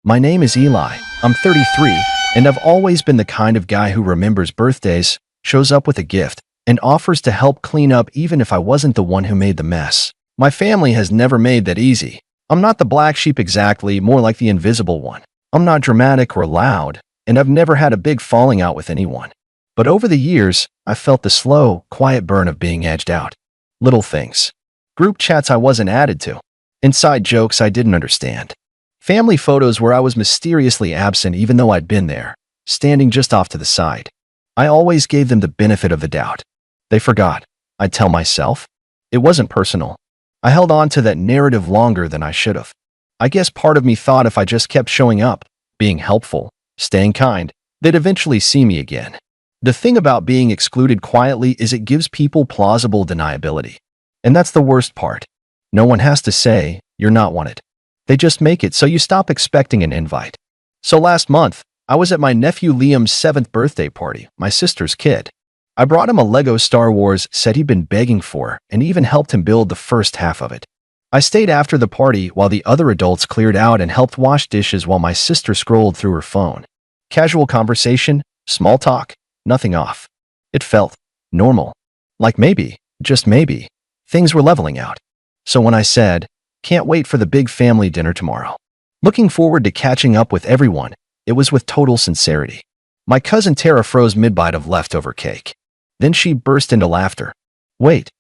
My name is Eli. I'm 33, and I've always been the kind of guy who remembers birthdays, shows up with a gift, and offers to help clean up even if I wasn't the one who made the mess. My family has never made that easy. I'm not the black sheep exactly, more like the invisible one. I'm not dramatic or loud, and I've never had a big falling out with anyone. But over the years, I felt the slow, quiet burn of being edged out. Little things. Group chats I wasn't added to. Inside jokes I didn't understand. Family photos where I was mysteriously absent even though I'd been there, standing just off to the side. I always gave them the benefit of the doubt. They forgot. I'd tell myself. It wasn't personal. I held on to that narrative longer than I should have. I guess part of me thought if I just kept showing up, being helpful, staying kind, they'd eventually see me again. The thing about being excluded quietly is it gives people plausible deniability. And that's the worst part. No one has to say, you're not wanted. They just make it so you stop expecting an invite. So last month, I was at my nephew Liam's 7th birthday party, my sister's kid. I brought him a Lego Star Wars set he'd been begging for and even helped him build the first half of it. I stayed after the party while the other adults cleared out and helped wash dishes while my sister scrolled through her phone. Casual conversation, small talk, nothing off. It felt normal. Like maybe, just maybe, things were leveling out. So when I said, "Can't wait for the big family dinner tomorrow. Looking forward to catching up with everyone," it was with total sincerity. My cousin Tara froze mid-bite of leftover cake. Then she burst into laughter. "Wait,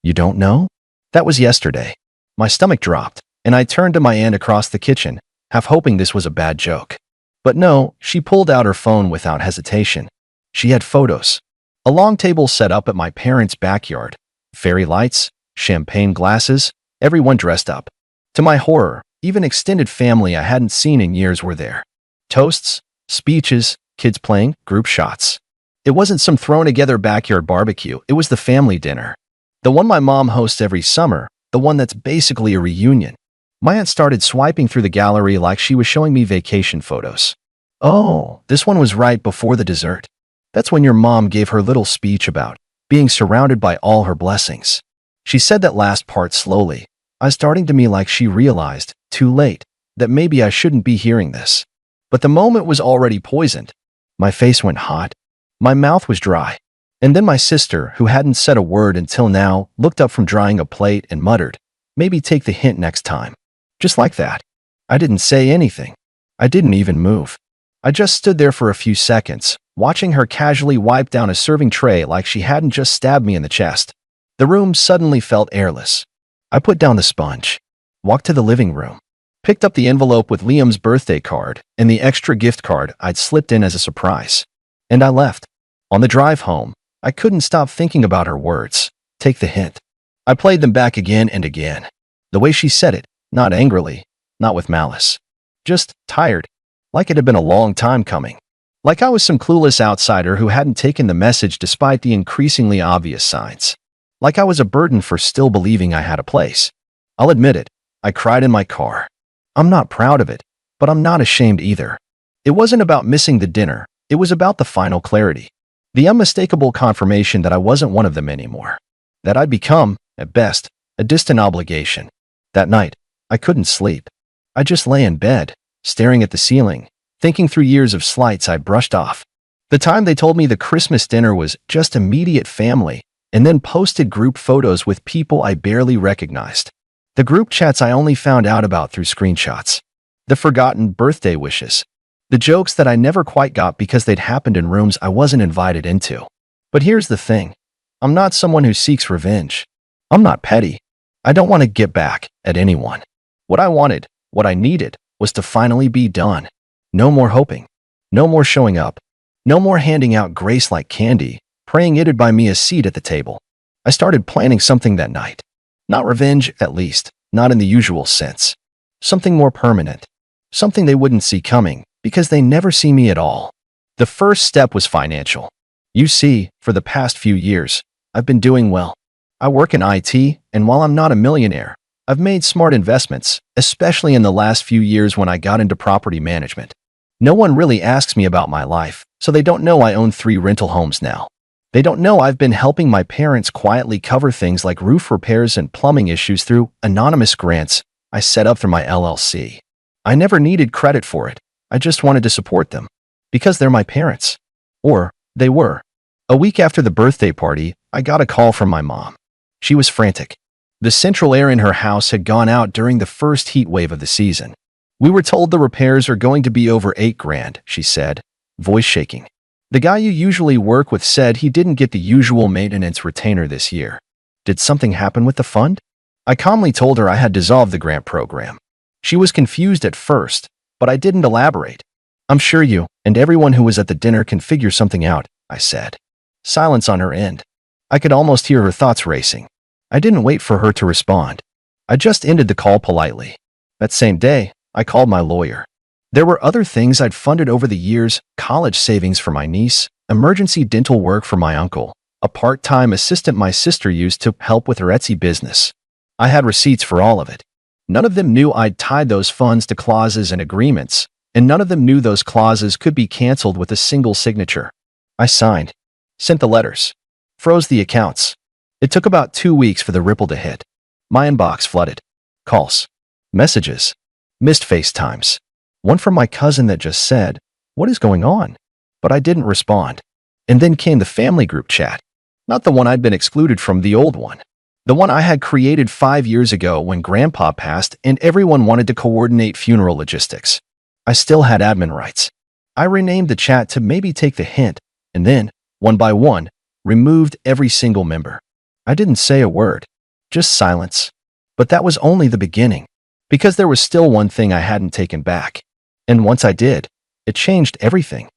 you don't know? That was yesterday." My stomach dropped, and I turned to my aunt across the kitchen, half hoping this was a bad joke. But no, she pulled out her phone without hesitation. She had photos. A long table set up at my parents' backyard. Fairy lights, champagne glasses, everyone dressed up. To my horror, even extended family I hadn't seen in years were there. Toasts, speeches, kids playing, group shots. It wasn't some thrown-together backyard barbecue, it was the family dinner. The one my mom hosts every summer, the one that's basically a reunion. My aunt started swiping through the gallery like she was showing me vacation photos. "Oh, this one was right before the dessert. That's when your mom gave her little speech about being surrounded by all her blessings." She said that last part slowly, eyes starting to me like she realized, too late, that maybe I shouldn't be hearing this. But the moment was already poisoned. My face went hot. My mouth was dry. And then my sister, who hadn't said a word until now, looked up from drying a plate and muttered, "Maybe take the hint next time." Just like that. I didn't say anything. I didn't even move. I just stood there for a few seconds, watching her casually wipe down a serving tray like she hadn't just stabbed me in the chest. The room suddenly felt airless. I put down the sponge, walked to the living room, picked up the envelope with Liam's birthday card and the extra gift card I'd slipped in as a surprise. And I left. On the drive home, I couldn't stop thinking about her words. Take the hint. I played them back again and again. The way she said it, not angrily, not with malice. Just tired, like it had been a long time coming. Like I was some clueless outsider who hadn't taken the message despite the increasingly obvious signs. Like I was a burden for still believing I had a place. I'll admit it, I cried in my car. I'm not proud of it, but I'm not ashamed either. It wasn't about missing the dinner, it was about the final clarity. The unmistakable confirmation that I wasn't one of them anymore. That I'd become, at best, a distant obligation. That night, I couldn't sleep. I just lay in bed, staring at the ceiling, thinking through years of slights I'd brushed off. The time they told me the Christmas dinner was just immediate family, and then posted group photos with people I barely recognized. The group chats I only found out about through screenshots. The forgotten birthday wishes. The jokes that I never quite got because they'd happened in rooms I wasn't invited into. But here's the thing. I'm not someone who seeks revenge. I'm not petty. I don't want to get back at anyone. What I wanted, what I needed, was to finally be done. No more hoping. No more showing up. No more handing out grace like candy, praying it'd buy me a seat at the table. I started planning something that night. Not revenge, at least, not in the usual sense. Something more permanent. Something they wouldn't see coming, because they never see me at all. The first step was financial. You see, for the past few years, I've been doing well. I work in IT, and while I'm not a millionaire, I've made smart investments, especially in the last few years when I got into property management. No one really asks me about my life, so they don't know I own 3 rental homes now. They don't know I've been helping my parents quietly cover things like roof repairs and plumbing issues through anonymous grants I set up through my LLC. I never needed credit for it. I just wanted to support them. Because they're my parents. Or, they were. A week after the birthday party, I got a call from my mom. She was frantic. The central air in her house had gone out during the first heat wave of the season. We were told the repairs are going to be over $8,000, she said, voice shaking. The guy you usually work with said he didn't get the usual maintenance retainer this year. Did something happen with the fund? I calmly told her I had dissolved the grant program. She was confused at first, but I didn't elaborate. I'm sure you and everyone who was at the dinner can figure something out, I said. Silence on her end. I could almost hear her thoughts racing. I didn't wait for her to respond. I just ended the call politely. That same day, I called my lawyer. There were other things I'd funded over the years, college savings for my niece, emergency dental work for my uncle, a part-time assistant my sister used to help with her Etsy business. I had receipts for all of it. None of them knew I'd tied those funds to clauses and agreements, and none of them knew those clauses could be canceled with a single signature. I signed, sent the letters, froze the accounts. It took about 2 weeks for the ripple to hit. My inbox flooded. Calls, messages, missed FaceTimes. One from my cousin that just said, "What is going on?" But I didn't respond. And then came the family group chat. Not the one I'd been excluded from, the old one. The one I had created 5 years ago when Grandpa passed and everyone wanted to coordinate funeral logistics. I still had admin rights. I renamed the chat to maybe take the hint, and then, one by one, removed every single member. I didn't say a word, just silence. But that was only the beginning, because there was still one thing I hadn't taken back. And once I did, it changed everything.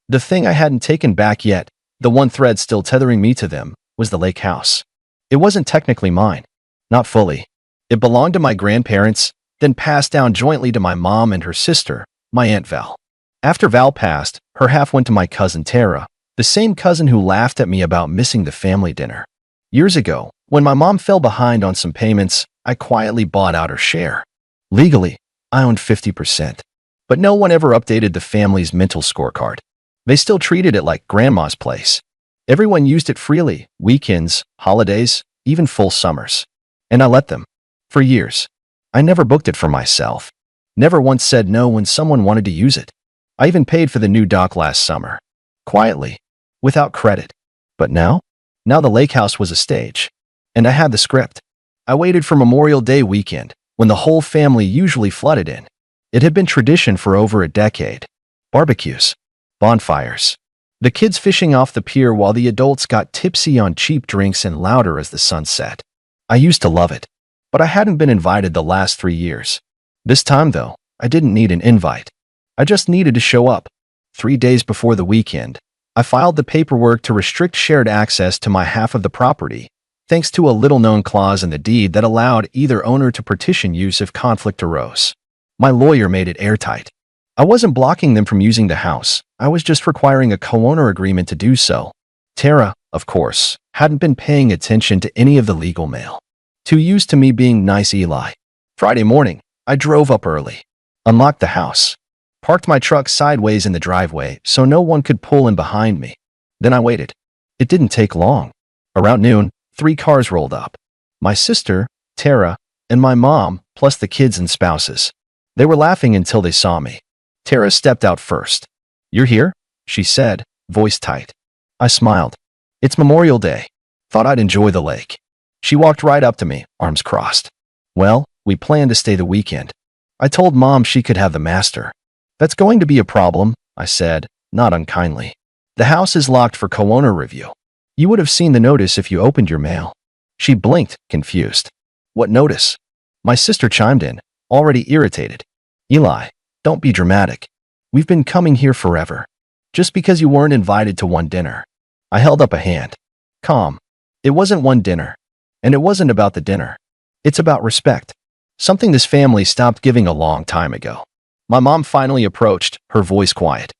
The thing I hadn't taken back yet, the one thread still tethering me to them, was the lake house. It wasn't technically mine. Not fully. It belonged to my grandparents, then passed down jointly to my mom and her sister, my Aunt Val. After Val passed, her half went to my cousin Tara, the same cousin who laughed at me about missing the family dinner. Years ago, when my mom fell behind on some payments, I quietly bought out her share. Legally, I owned 50%. But no one ever updated the family's mental scorecard. They still treated it like grandma's place. Everyone used it freely, weekends, holidays, even full summers. And I let them. For years. I never booked it for myself. Never once said no when someone wanted to use it. I even paid for the new dock last summer. Quietly. Without credit. But now? Now the lake house was a stage. And I had the script. I waited for Memorial Day weekend, when the whole family usually flooded in. It had been tradition for over a decade. Barbecues. Bonfires. The kids fishing off the pier while the adults got tipsy on cheap drinks and louder as the sun set. I used to love it. But I hadn't been invited the last 3 years. This time, though, I didn't need an invite. I just needed to show up. 3 days before the weekend, I filed the paperwork to restrict shared access to my half of the property, thanks to a little-known clause in the deed that allowed either owner to petition use if conflict arose. My lawyer made it airtight. I wasn't blocking them from using the house. I was just requiring a co-owner agreement to do so. Tara, of course, hadn't been paying attention to any of the legal mail. Too used to me being nice Eli. Friday morning, I drove up early, unlocked the house, parked my truck sideways in the driveway so no one could pull in behind me. Then I waited. It didn't take long. Around noon, 3 cars rolled up. My sister, Tara, and my mom, plus the kids and spouses. They were laughing until they saw me. Tara stepped out first. "You're here?" she said, voice tight. I smiled. "It's Memorial Day. Thought I'd enjoy the lake." She walked right up to me, arms crossed. "Well, we plan to stay the weekend." I told Mom she could have the master. "That's going to be a problem," I said, not unkindly. "The house is locked for co-owner review. You would have seen the notice if you opened your mail." She blinked, confused. "What notice?" My sister chimed in, already irritated. "Eli, don't be dramatic. We've been coming here forever. Just because you weren't invited to one dinner." I held up a hand. Calm. It wasn't one dinner. And it wasn't about the dinner. It's about respect. Something this family stopped giving a long time ago. My mom finally approached, her voice quiet.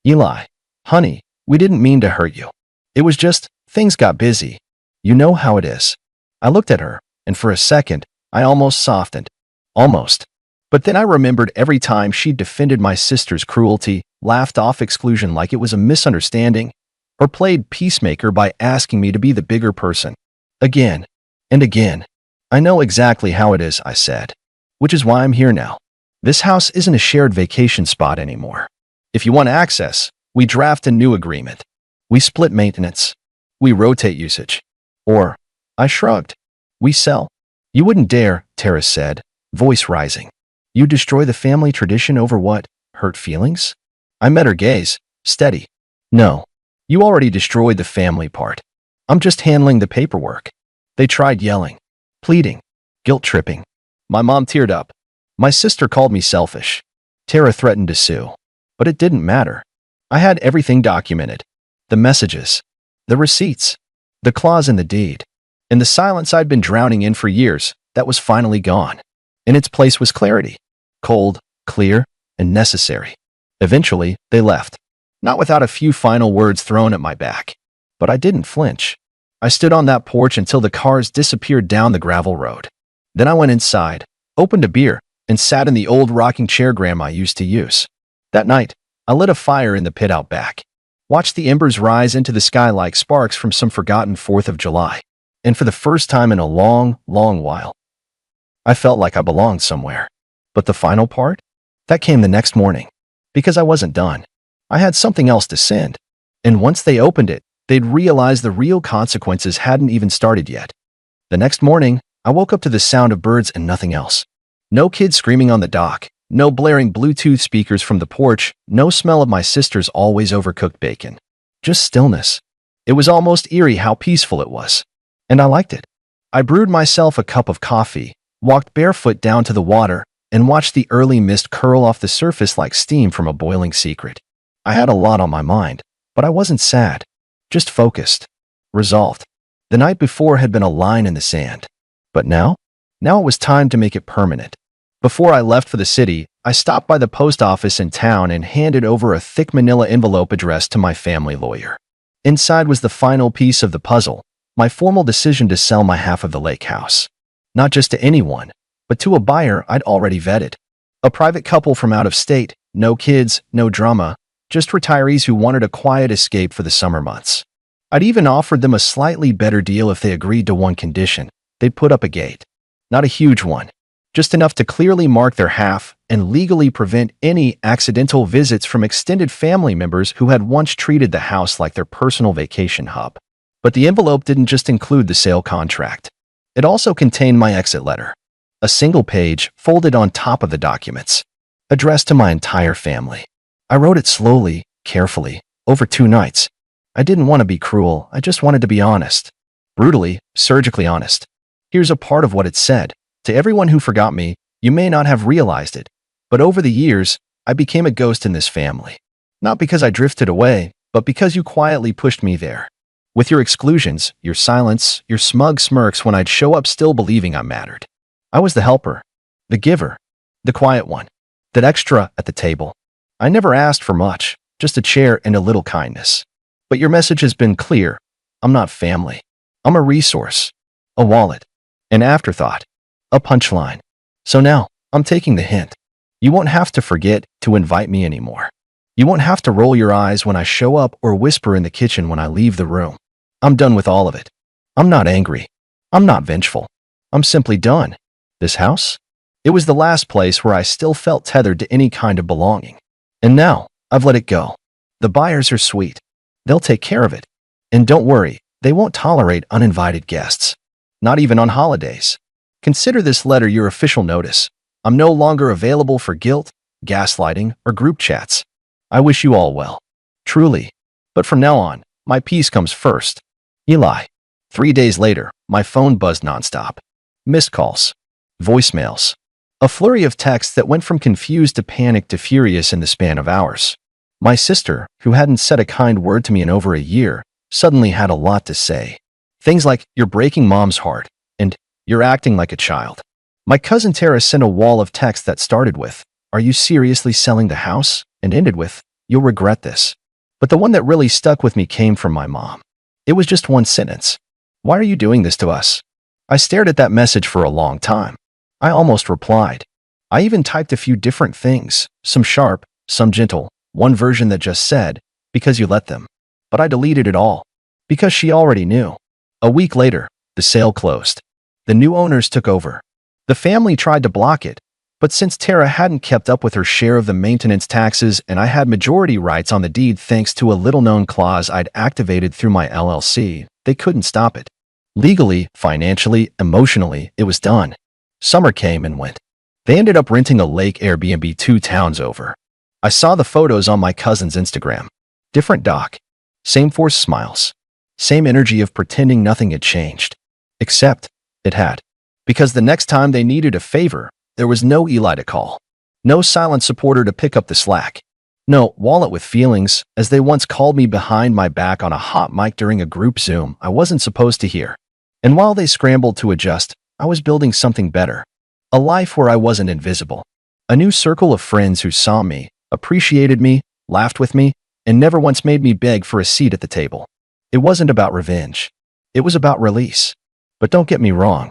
"Eli, honey, we didn't mean to hurt you. It was just, things got busy. You know how it is." I looked at her, and for a second, I almost softened. Almost. But then I remembered every time she'd defended my sister's cruelty, laughed off exclusion like it was a misunderstanding, or played peacemaker by asking me to be the bigger person. Again. And again. "I know exactly how it is," I said. "Which is why I'm here now. This house isn't a shared vacation spot anymore. If you want access, we draft a new agreement. We split maintenance. We rotate usage. Or, I shrugged. We sell. You wouldn't dare, Terrace said, voice rising. You destroy the family tradition over what? Hurt feelings? I met her gaze, steady. No. You already destroyed the family part. I'm just handling the paperwork. They tried yelling, pleading, guilt-tripping. My mom teared up. My sister called me selfish. Tara threatened to sue. But it didn't matter. I had everything documented. The messages, the receipts, the clause in the deed. In the silence I'd been drowning in for years, that was finally gone. In its place was clarity. Cold, clear, and necessary. Eventually, they left. Not without a few final words thrown at my back. But I didn't flinch. I stood on that porch until the cars disappeared down the gravel road. Then I went inside, opened a beer, and sat in the old rocking chair Grandma used to use. That night, I lit a fire in the pit out back. Watched the embers rise into the sky like sparks from some forgotten 4th of July. And for the first time in a long, long while, I felt like I belonged somewhere. But the final part? That came the next morning. Because I wasn't done. I had something else to send. And once they opened it, they'd realize the real consequences hadn't even started yet. The next morning, I woke up to the sound of birds and nothing else. No kids screaming on the dock, no blaring Bluetooth speakers from the porch, no smell of my sister's always overcooked bacon. Just stillness. It was almost eerie how peaceful it was. And I liked it. I brewed myself a cup of coffee, walked barefoot down to the water, and watched the early mist curl off the surface like steam from a boiling secret. I had a lot on my mind, but I wasn't sad. Just focused. Resolved. The night before had been a line in the sand. But now? Now it was time to make it permanent. Before I left for the city, I stopped by the post office in town and handed over a thick manila envelope addressed to my family lawyer. Inside was the final piece of the puzzle, my formal decision to sell my half of the lake house. Not just to anyone, but to a buyer I'd already vetted. A private couple from out of state, no kids, no drama, just retirees who wanted a quiet escape for the summer months. I'd even offered them a slightly better deal if they agreed to one condition. They'd put up a gate. Not a huge one. Just enough to clearly mark their half and legally prevent any accidental visits from extended family members who had once treated the house like their personal vacation hub. But the envelope didn't just include the sale contract. It also contained my exit letter. A single page folded on top of the documents, addressed to my entire family. I wrote it slowly, carefully, over 2 nights. I didn't want to be cruel, I just wanted to be honest. Brutally, surgically honest. Here's a part of what it said. To everyone who forgot me, you may not have realized it, but over the years, I became a ghost in this family. Not because I drifted away, but because you quietly pushed me there. With your exclusions, your silence, your smug smirks when I'd show up still believing I mattered. I was the helper, the giver, the quiet one, that extra at the table. I never asked for much, just a chair and a little kindness. But your message has been clear. I'm not family. I'm a resource, a wallet, an afterthought, a punchline. So now, I'm taking the hint. You won't have to forget to invite me anymore. You won't have to roll your eyes when I show up or whisper in the kitchen when I leave the room. I'm done with all of it. I'm not angry. I'm not vengeful. I'm simply done. This house? It was the last place where I still felt tethered to any kind of belonging. And now, I've let it go. The buyers are sweet. They'll take care of it. And don't worry, they won't tolerate uninvited guests. Not even on holidays. Consider this letter your official notice. I'm no longer available for guilt, gaslighting, or group chats. I wish you all well. Truly. But from now on, my peace comes first. Eli. 3 days later, my phone buzzed nonstop. Missed calls. Voicemails. A flurry of texts that went from confused to panicked to furious in the span of hours. My sister, who hadn't said a kind word to me in over a year, suddenly had a lot to say. Things like, "You're breaking Mom's heart," and "You're acting like a child." My cousin Tara sent a wall of text that started with, "Are you seriously selling the house?" and ended with, "You'll regret this." But the one that really stuck with me came from my mom. It was just one sentence. "Why are you doing this to us?" I stared at that message for a long time. I almost replied. I even typed a few different things, some sharp, some gentle, one version that just said, "Because you let them." But I deleted it all. Because she already knew. A week later, the sale closed. The new owners took over. The family tried to block it, But since Tara hadn't kept up with her share of the maintenance taxes and I had majority rights on the deed thanks to a little-known clause I'd activated through my LLC, they couldn't stop it. Legally, financially, emotionally, it was done. Summer came and went. They ended up renting a lake Airbnb 2 towns over. I saw the photos on my cousin's Instagram. Different doc. Same forced smiles. Same energy of pretending nothing had changed. Except, it had. Because the next time they needed a favor, there was no Eli to call. No silent supporter to pick up the slack. No wallet with feelings, as they once called me behind my back on a hot mic during a group Zoom I wasn't supposed to hear. And while they scrambled to adjust, I was building something better. A life where I wasn't invisible. A new circle of friends who saw me, appreciated me, laughed with me, and never once made me beg for a seat at the table. It wasn't about revenge. It was about release. But don't get me wrong.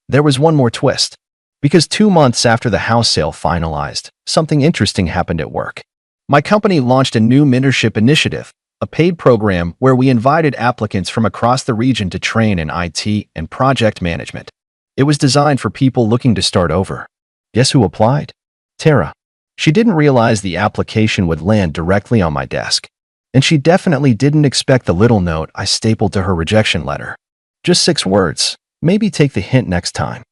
There was one more twist. Because 2 months after the house sale finalized, something interesting happened at work. My company launched a new mentorship initiative, a paid program where we invited applicants from across the region to train in IT and project management. It was designed for people looking to start over. Guess who applied? Tara. She didn't realize the application would land directly on my desk. And she definitely didn't expect the little note I stapled to her rejection letter. Just 6 words. Maybe take the hint next time.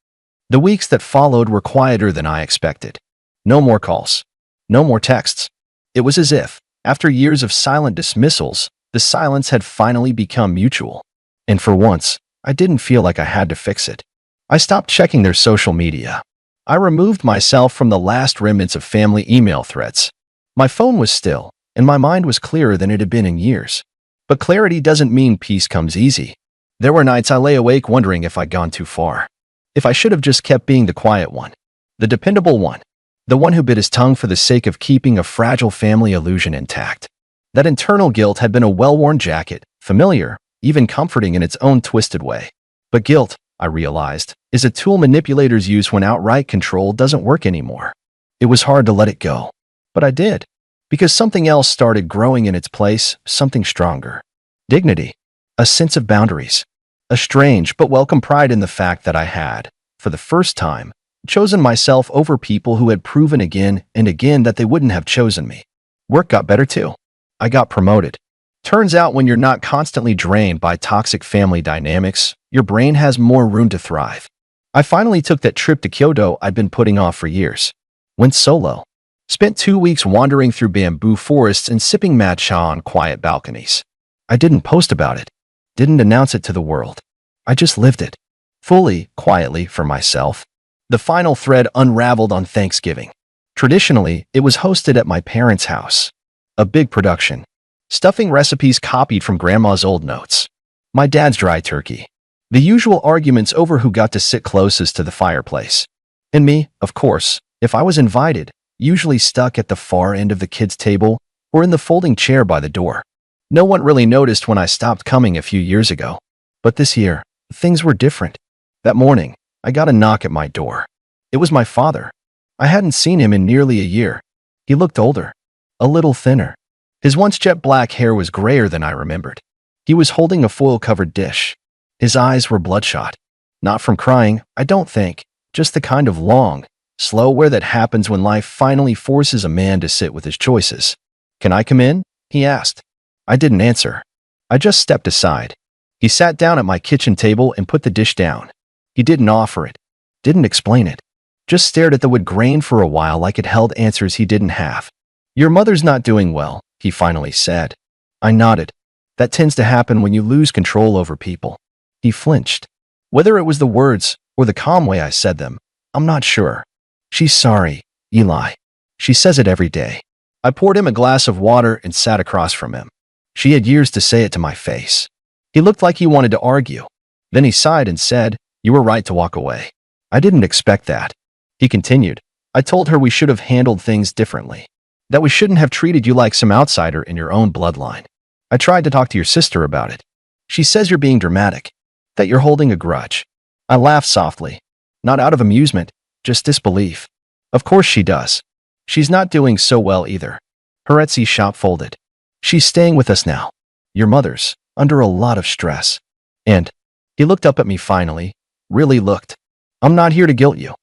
The weeks that followed were quieter than I expected. No more calls. No more texts. It was as if, after years of silent dismissals, the silence had finally become mutual. And for once, I didn't feel like I had to fix it. I stopped checking their social media. I removed myself from the last remnants of family email threads. My phone was still, and my mind was clearer than it had been in years. But clarity doesn't mean peace comes easy. There were nights I lay awake wondering if I'd gone too far. If I should have just kept being the quiet one. The dependable one. The one who bit his tongue for the sake of keeping a fragile family illusion intact. That internal guilt had been a well-worn jacket, familiar, even comforting in its own twisted way. But guilt, I realized, is a tool manipulators use when outright control doesn't work anymore. It was hard to let it go. But I did. Because something else started growing in its place, something stronger. Dignity. A sense of boundaries. A strange but welcome pride in the fact that I had, for the first time, chosen myself over people who had proven again and again that they wouldn't have chosen me. Work got better too. I got promoted. Turns out when you're not constantly drained by toxic family dynamics, your brain has more room to thrive. I finally took that trip to Kyoto I'd been putting off for years. Went solo. Spent 2 weeks wandering through bamboo forests and sipping matcha on quiet balconies. I didn't post about it. Didn't announce it to the world. I just lived it. Fully, quietly, for myself. The final thread unraveled on Thanksgiving. Traditionally, it was hosted at my parents' house. A big production. Stuffing recipes copied from Grandma's old notes. My dad's dry turkey. The usual arguments over who got to sit closest to the fireplace. And me, of course, if I was invited, usually stuck at the far end of the kids' table or in the folding chair by the door. No one really noticed when I stopped coming a few years ago. But this year, things were different. That morning, I got a knock at my door. It was my father. I hadn't seen him in nearly a year. He looked older. A little thinner. His once jet black hair was grayer than I remembered. He was holding a foil-covered dish. His eyes were bloodshot. Not from crying, I don't think. Just the kind of long, slow wear that happens when life finally forces a man to sit with his choices. "Can I come in?" he asked. I didn't answer. I just stepped aside. He sat down at my kitchen table and put the dish down. He didn't offer it. Didn't explain it. Just stared at the wood grain for a while like it held answers he didn't have. "Your mother's not doing well," he finally said. I nodded. That tends to happen when you lose control over people. He flinched. Whether it was the words or the calm way I said them, I'm not sure. "She's sorry, Eli. She says it every day." I poured him a glass of water and sat across from him. She had years to say it to my face. He looked like he wanted to argue. Then he sighed and said, "You were right to walk away." I didn't expect that. He continued, "I told her we should have handled things differently. That we shouldn't have treated you like some outsider in your own bloodline. I tried to talk to your sister about it. She says you're being dramatic. That you're holding a grudge." I laughed softly. Not out of amusement, just disbelief. Of course she does. She's not doing so well either. Her Etsy shop folded. She's staying with us now. Your mother's under a lot of stress. And he looked up at me finally. Really looked. "I'm not here to guilt you.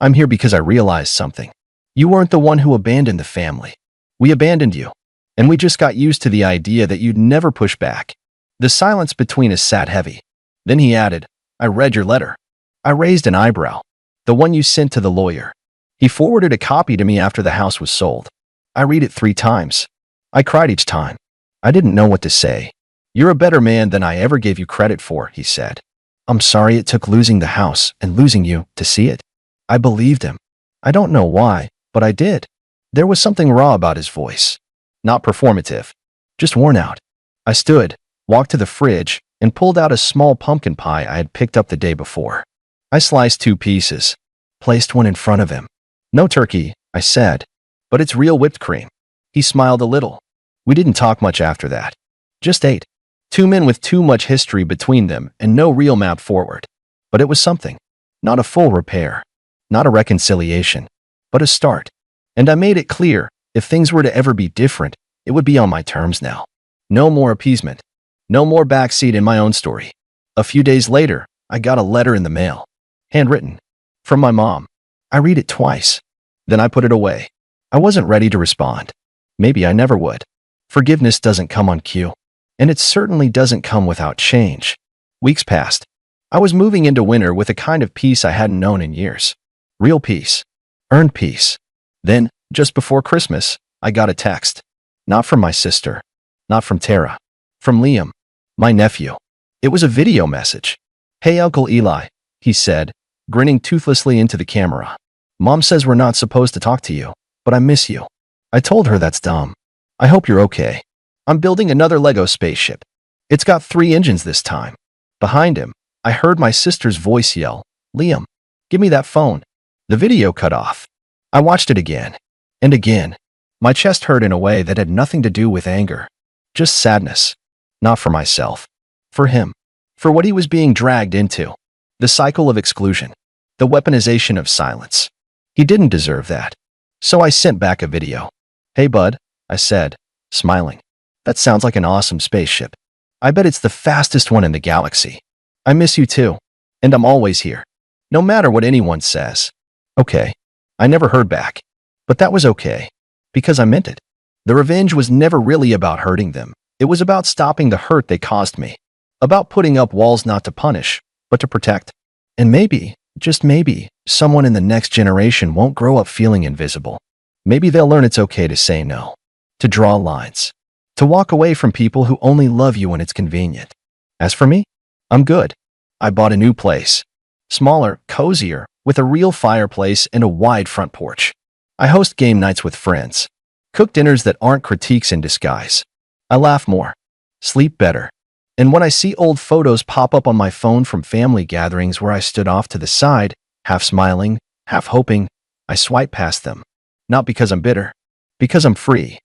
I'm here because I realized something. You weren't the one who abandoned the family. We abandoned you. And we just got used to the idea that you'd never push back." The silence between us sat heavy. Then he added, "I read your letter." I raised an eyebrow. "The one you sent to the lawyer." He forwarded a copy to me after the house was sold. I read it 3 times. I cried each time. I didn't know what to say. "You're a better man than I ever gave you credit for," he said. "I'm sorry it took losing the house and losing you to see it." I believed him. I don't know why, but I did. There was something raw about his voice. Not performative. Just worn out. I stood, walked to the fridge, and pulled out a small pumpkin pie I had picked up the day before. I sliced 2 pieces, placed one in front of him. "No turkey," I said, "but it's real whipped cream." He smiled a little. We didn't talk much after that. Just ate. 2 men with too much history between them and no real map forward. But it was something. Not a full repair. Not a reconciliation. But a start. And I made it clear, if things were to ever be different, it would be on my terms now. No more appeasement. No more backseat in my own story. A few days later, I got a letter in the mail. Handwritten. From my mom. I read it twice. Then I put it away. I wasn't ready to respond. Maybe I never would. Forgiveness doesn't come on cue. And it certainly doesn't come without change. Weeks passed. I was moving into winter with a kind of peace I hadn't known in years. Real peace. Earned peace. Then, just before Christmas, I got a text. Not from my sister. Not from Tara. From Liam, my nephew. It was a video message. "Hey Uncle Eli," he said, grinning toothlessly into the camera. "Mom says we're not supposed to talk to you, but I miss you." I told her that's dumb. "I hope you're okay. I'm building another Lego spaceship. It's got 3 engines this time." Behind him, I heard my sister's voice yell, "Liam, give me that phone." The video cut off. I watched it again. And again. My chest hurt in a way that had nothing to do with anger. Just sadness. Not for myself. For him. For what he was being dragged into. The cycle of exclusion. The weaponization of silence. He didn't deserve that. So I sent back a video. "Hey bud," I said, smiling. "That sounds like an awesome spaceship. I bet it's the fastest one in the galaxy. I miss you too. And I'm always here. No matter what anyone says." Okay. I never heard back. But that was okay. Because I meant it. The revenge was never really about hurting them. It was about stopping the hurt they caused me. About putting up walls not to punish, but to protect. And maybe, just maybe, someone in the next generation won't grow up feeling invisible. Maybe they'll learn it's okay to say no. To draw lines. To walk away from people who only love you when it's convenient. As for me, I'm good. I bought a new place. Smaller, cozier, with a real fireplace and a wide front porch. I host game nights with friends. Cook dinners that aren't critiques in disguise. I laugh more. Sleep better. And when I see old photos pop up on my phone from family gatherings where I stood off to the side, half smiling, half hoping, I swipe past them. Not because I'm bitter. Because I'm free.